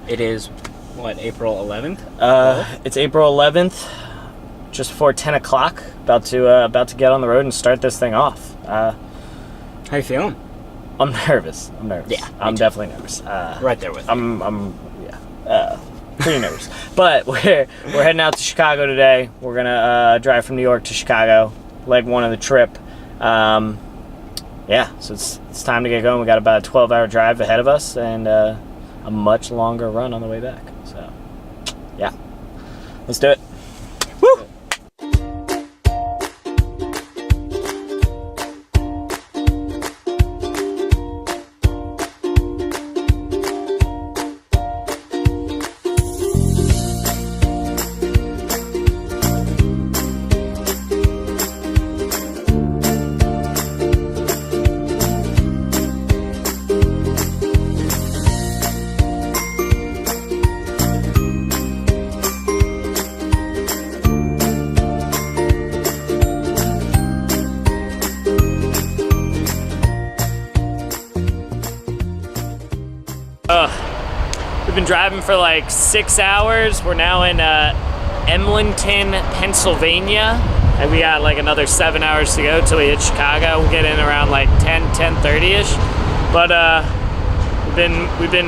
It is, what, April 11th? It's April 11th, just before 10 o'clock. About to get on the road and start this thing off. How you feeling? I'm nervous. Yeah, I'm definitely nervous. Right there with you. Pretty nervous. But we're heading out to Chicago today. We're gonna drive from New York to Chicago, leg one of the trip. Yeah, so it's time to get going. We got about a 12-hour drive ahead of us and a much longer run on the way back. So, yeah, let's do it. Woo! We've been driving for like 6 hours. We're now in Emlenton, Pennsylvania, and we got like another 7 hours to go till we hit Chicago. We'll get in around like 10:30ish. But we've been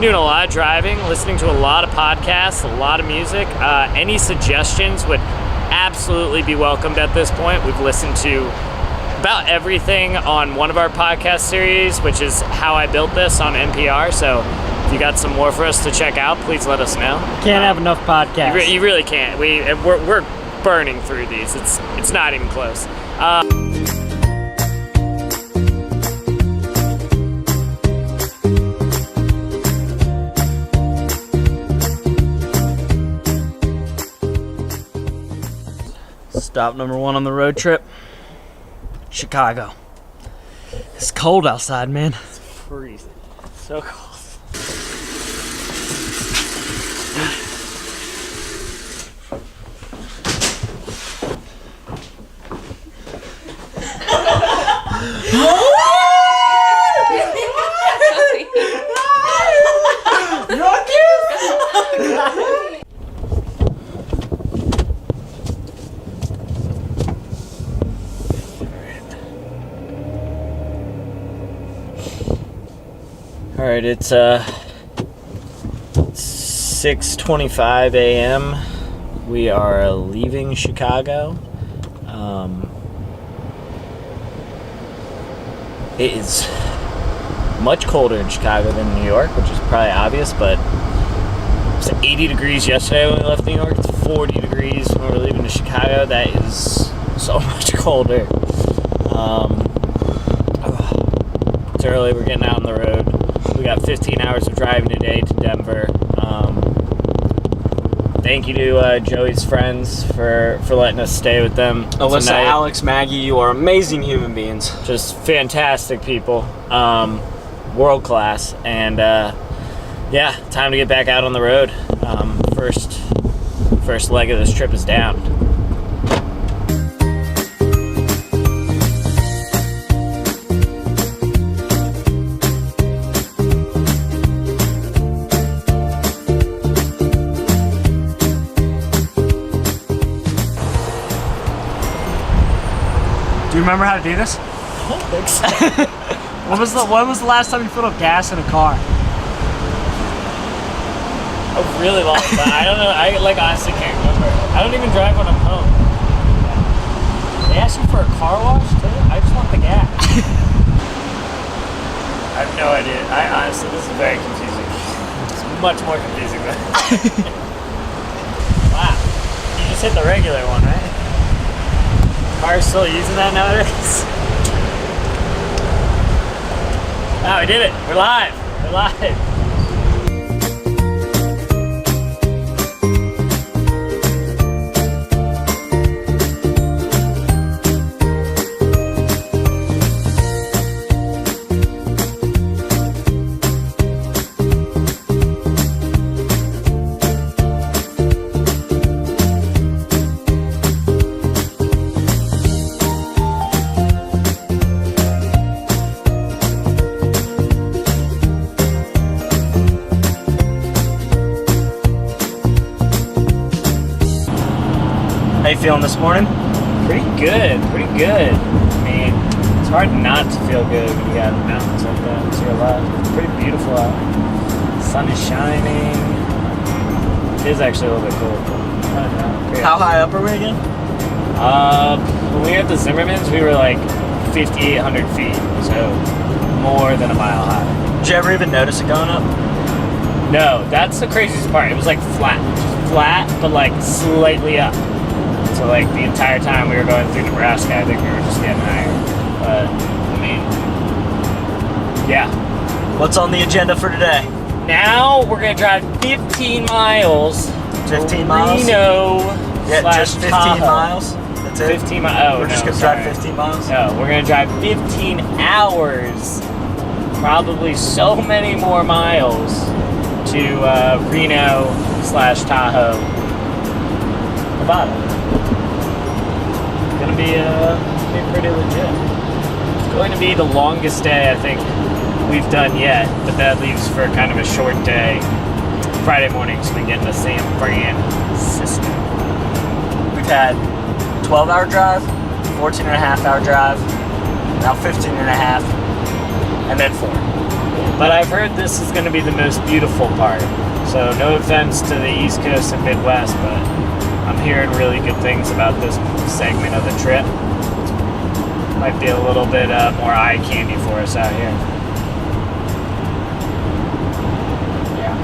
doing a lot of driving, listening to a lot of podcasts, a lot of music. Any suggestions would absolutely be welcomed at this point. We've listened to about everything on one of our podcast series, which is How I Built This on NPR. So if you got some more for us to check out, please let us know. Can't have enough podcasts. You really can't. We're burning through these. It's not even close. Stop number one on the road trip. Chicago. It's cold outside, man. It's freezing. So cold. All right, it's 6:25 a.m. We are leaving Chicago. It is much colder in Chicago than New York, which is probably obvious, but it was 80 degrees yesterday when we left New York. It's 40 degrees when we're leaving to Chicago. That is so much colder. It's early, we're getting out on the road. We got 15 hours of driving today to Denver. Thank you to Joey's friends for letting us stay with them Alyssa, tonight. Alex, Maggie, you are amazing human beings. Just fantastic people. World class. And yeah, time to get back out on the road. First leg of this trip is down. Do you remember how to do this? I don't think so. When was the last time you filled up gas in a car? A really long time. I don't know. I honestly can't remember. I don't even drive when I'm home. They ask you for a car wash too? I just want the gas. I have no idea. Honestly, this is very confusing. It's much more confusing than wow. You just hit the regular one, right? Cars still using that nowadays? Oh, we did it. We're live. We're live. you feeling this morning? Pretty good. I mean, it's hard not to feel good when you got mountains like that to your left. It's pretty beautiful out. The sun is shining. It is actually a little bit cold. How high up are we again? When we were at the Zimmermans, we were like 5,800 feet, so more than a mile high. Did you ever even notice it going up? No, that's the craziest part. It was like flat, but like slightly up. So like the entire time we were going through Nebraska, I think we were just getting higher. But I mean, yeah. What's on the agenda for today? Now we're gonna drive 15 miles. 15 miles? Reno. Yeah, just 15 Tahoe. miles? That's it? 15 miles. Oh, We're just no, gonna sorry. drive 15 miles? No, we're gonna drive 15 hours. Probably so many more miles to Reno/Tahoe, Nevada. It's gonna be pretty legit. It's going to be the longest day I think we've done yet, but that leaves for kind of a short day. Friday morning, so we get into San Francisco. We've had 12-hour drive, 14-and-a-half-hour drive, now 15-and-a-half, and then 4. But I've heard this is going to be the most beautiful part. So no offense to the East Coast and Midwest, but I'm hearing really good things about this segment of the trip. Might be a little bit more eye candy for us out here. Yeah.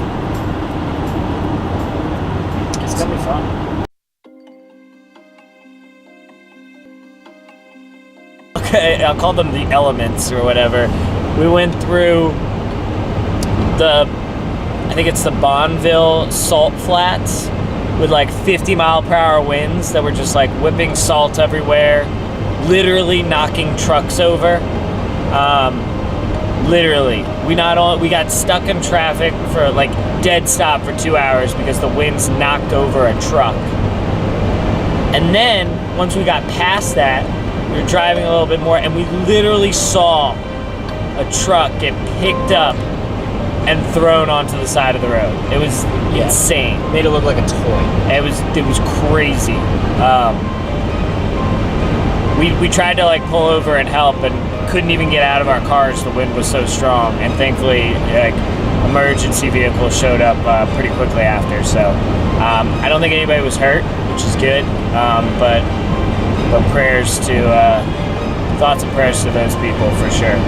It's going to be fun. Okay, I'll call them the elements or whatever. We went through I think it's the Bonneville salt flats with like 50-mile-per-hour winds that were just like whipping salt everywhere, literally knocking trucks over. Literally, we got stuck in traffic for like dead stop for 2 hours because the winds knocked over a truck. And then once we got past that, we were driving a little bit more, and we literally saw a truck get picked up and thrown onto the side of the road. It was insane. Made it look like a toy. It was crazy. We tried to like pull over and help, and couldn't even get out of our cars. The wind was so strong, and thankfully, like emergency vehicles showed up pretty quickly after. So I don't think anybody was hurt, which is good. But prayers to thoughts and prayers to those people for sure.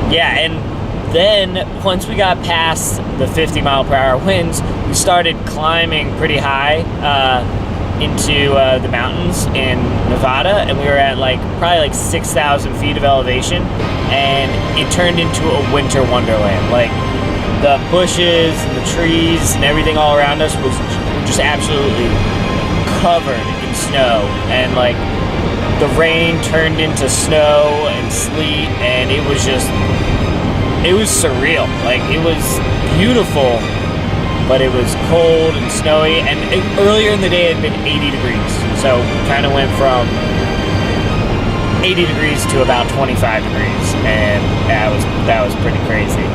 Yeah, and then once we got past the 50-mile-per-hour winds, we started climbing pretty high into the mountains in Nevada, and we were at like probably like 6,000 feet of elevation, and it turned into a winter wonderland. Like the bushes and the trees and everything all around us was just absolutely covered in snow, and like the rain turned into snow and sleet, and it was surreal. Like it was beautiful, but it was cold and snowy, and earlier in the day it had been 80 degrees, so kind of went from 80 degrees to about 25 degrees, and that was pretty crazy.